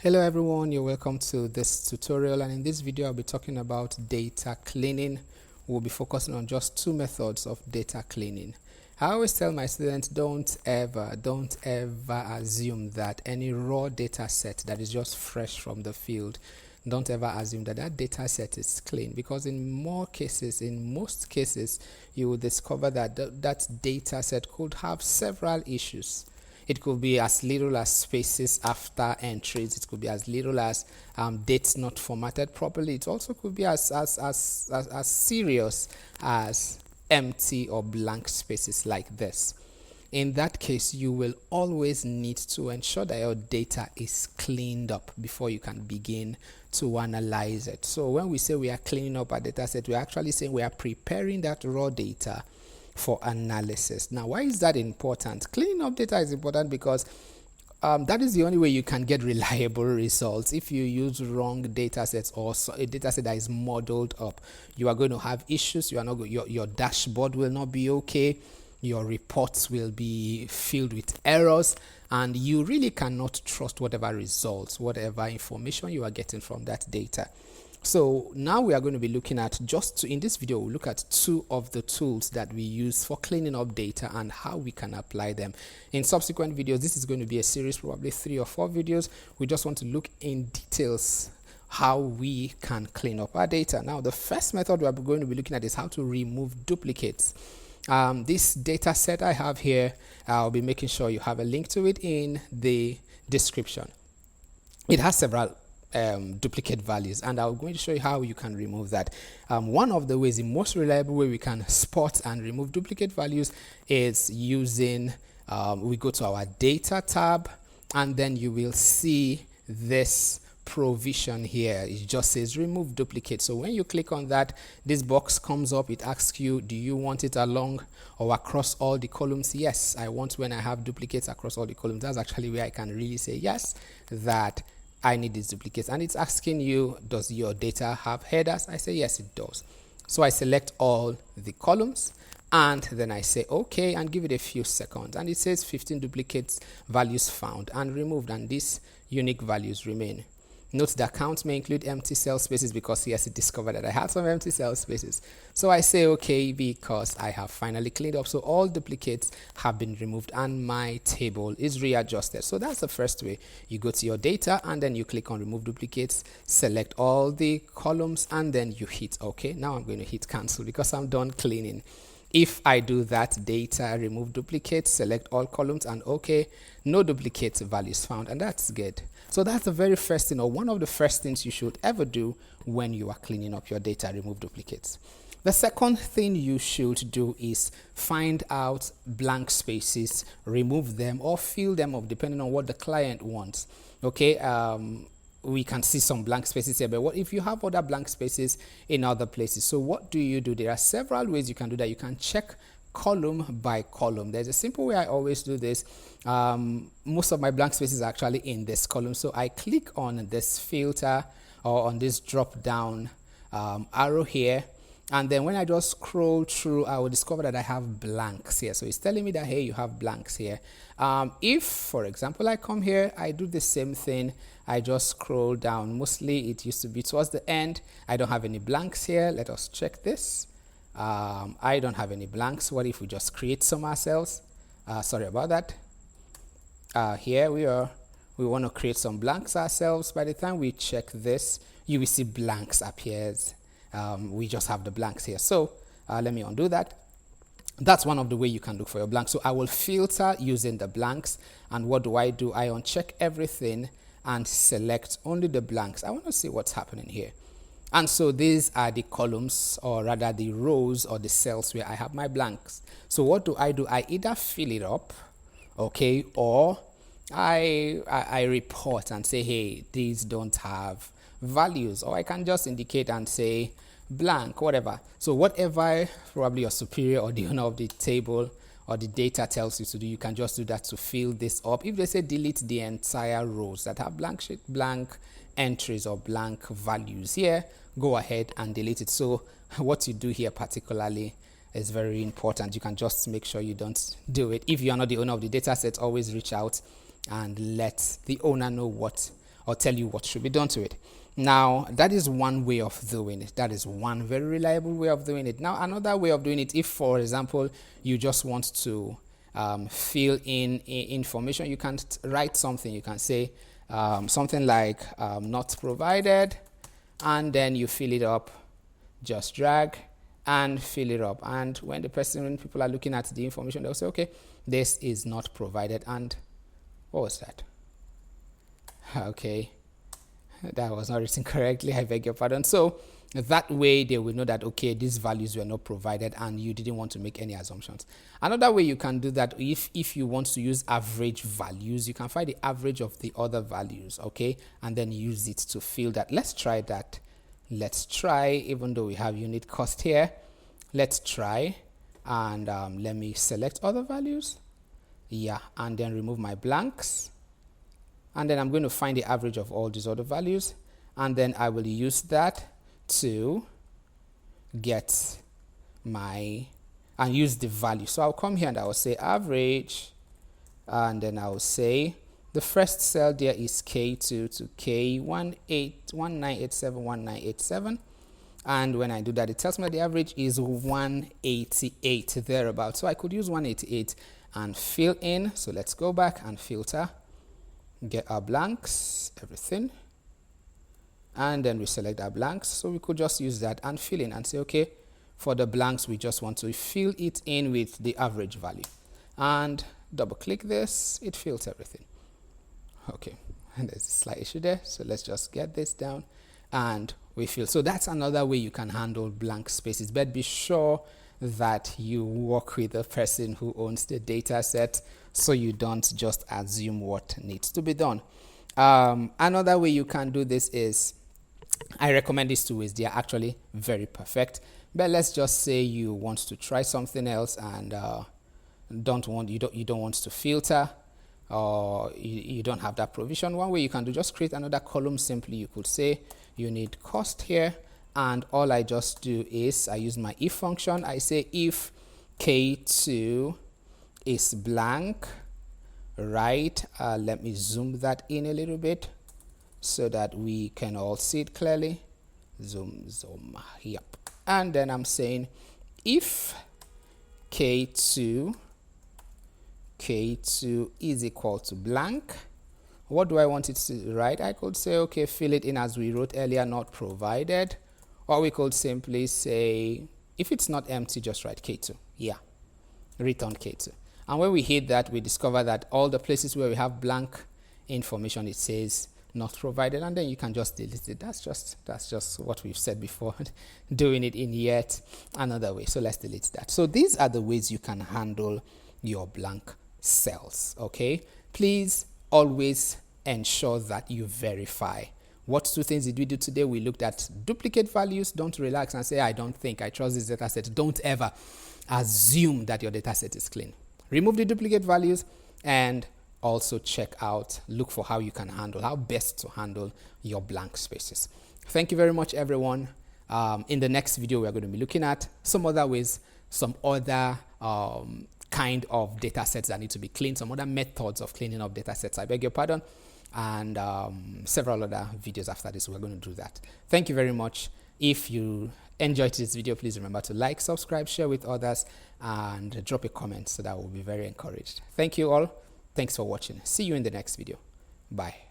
Hello everyone, you're welcome to this tutorial, and in this video I'll be talking about data cleaning. We'll be focusing on just two methods of data cleaning. I always tell my students, don't ever assume that any raw data set that is just fresh from the field, don't ever assume that that data set is clean, because in most cases you will discover that that data set could have several issues. It could be as little as spaces after entries. It could be as little as dates not formatted properly. It also could be as serious as empty or blank spaces like this. In that case, you will always need to ensure that your data is cleaned up before you can begin to analyze it. So when we say we are cleaning up our data set, we're actually saying we are preparing that raw data for analysis. Now, why is that important? Cleaning up data is important because that is the only way you can get reliable results. If you use wrong data sets or a data set that is modeled up, you are going to have issues. You are not your dashboard will not be okay. Your reports will be filled with errors, and you really cannot trust whatever results, whatever information you are getting from that data. So now we are going to be looking at in this video, we'll look at two of the tools that we use for cleaning up data and how we can apply them. In subsequent videos, this is going to be a series, probably 3 or 4 videos. We just want to look in details how we can clean up our data. Now, the first method we are going to be looking at is how to remove duplicates. This data set I have here, I'll be making sure you have a link to it in the description. It has several duplicate values, and I'm going to show you how you can remove that. One of the ways, the most reliable way we can spot and remove duplicate values is using, we go to our data tab, and then you will see this provision here. It just says remove duplicate. So when you click on that, this box comes up. It asks you, do you want it along or across all the columns? Yes, I want when I have duplicates across all the columns. That's actually where I can really say yes, that I need these duplicates. And it's asking you, does your data have headers? I say yes, it does. So I select all the columns, and then I say okay and give it a few seconds, and it says 15 duplicates values found and removed, and these unique values remain. Note the count may include empty cell spaces, because yes, it discovered that I had some empty cell spaces. So I say okay because I have finally cleaned up. So all duplicates have been removed and my table is readjusted. So that's the first way. You go to your data and then you click on remove duplicates, select all the columns, and then you hit okay. Now I'm going to hit cancel because I'm done cleaning. If I do that, data, remove duplicates, select all columns, and okay, no duplicate values found, and that's good. So that's the very first thing, or one of the first things you should ever do when you are cleaning up your data, remove duplicates. The second thing you should do is find out blank spaces, remove them, or fill them up depending on what the client wants. Okay, we can see some blank spaces here, but what if you have other blank spaces in other places? So what do? There are several ways you can do that. You can check column by column. There's a simple way I always do this. Most of my blank spaces are actually in this column. So I click on this filter or on this drop down arrow here. And then when I just scroll through, I will discover that I have blanks here. So it's telling me that, hey, you have blanks here. If, for example, I come here, I do the same thing. I just scroll down. Mostly it used to be towards the end. I don't have any blanks here. Let us check this. I don't have any blanks. What if we just create some ourselves? Sorry about that. Here we are. We want to create some blanks ourselves. By the time we check this, you will see blanks appears. We just have the blanks here. So let me undo that. That's one of the way you can look for your blanks. So I will filter using the blanks. And what do? I uncheck everything and select only the blanks. I want to see what's happening here. And so these are the columns, or rather the rows or the cells where I have my blanks. So what do? I either fill it up, okay, or I report and say, hey, these don't have values, or I can just indicate and say blank, whatever. So whatever probably your superior or the owner of the table or the data tells you to do, you can just do that to fill this up. If they say delete the entire rows that have blank entries or blank values here, go ahead and delete it. So what you do here particularly is very important. You can just make sure you don't do it. If you are not the owner of the data set, always reach out and let the owner know what or tell you what should be done to it. Now, that is one way of doing it. That is one very reliable way of doing it. Now, another way of doing it, if, for example, you just want to fill in information, you can write something. You can say something like not provided, and then you fill it up. Just drag and fill it up. And when people are looking at the information, they'll say, okay, this is not provided. And what was that? Okay. That was not written correctly, I beg your pardon. So that way they will know that, okay, these values were not provided and you didn't want to make any assumptions. Another way you can do that, if you want to use average values, you can find the average of the other values, okay, and then use it to fill that. Let's try that. Let's try, even though we have unit cost here, let's try, and let me select other values, yeah, and then remove my blanks. And then I'm going to find the average of all these other values, and then I will use that to get and use the value. So I'll come here and I will say average, and then I will say the first cell there is K2 to K19871987, and when I do that, it tells me that the average is 188 thereabouts. So I could use 188 and fill in. So let's go back and filter. Get our blanks, everything, and then we select our blanks. So we could just use that and fill in and say, okay, for the blanks we just want to fill it in with the average value, and double click this, it fills everything. Okay, and there's a slight issue there, so let's just get this down and we fill. So that's another way you can handle blank spaces, but be sure that you work with the person who owns the data set, so you don't just assume what needs to be done. Another way you can do this is, I recommend these two ways. They are actually very perfect, but let's just say you want to try something else and you don't want to filter, or you don't have that provision. One way you can do, just create another column simply. You could say you need cost here, and all I just do is I use my if function. I say if K2 is blank, right? Let me zoom that in a little bit so that we can all see it clearly. Zoom, yep. And then I'm saying if K2 is equal to blank, what do I want it to write? I could say, okay, fill it in as we wrote earlier, not provided. Or we could simply say, if it's not empty, just write K2. Yeah, return K2. And when we hit that, we discover that all the places where we have blank information, it says not provided, and then you can just delete it. That's just what we've said before, doing it in yet another way. So let's delete that. So these are the ways you can handle your blank cells, okay? Please always ensure that you verify. What two things did we do today? We looked at duplicate values. Don't relax and say, I don't think, I trust this data set. Don't ever assume that your data set is clean. Remove the duplicate values and also look for how best to handle your blank spaces. Thank you very much, everyone. In the next video, we're going to be looking at some other ways, some other kind of data sets that need to be cleaned, some other methods of cleaning up data sets. I beg your pardon. And several other videos after this, we're going to do that. Thank you very much. If you enjoyed this video, please remember to like, subscribe, share with others, and drop a comment so that we'll be very encouraged. Thank you all. Thanks for watching. See you in the next video. Bye.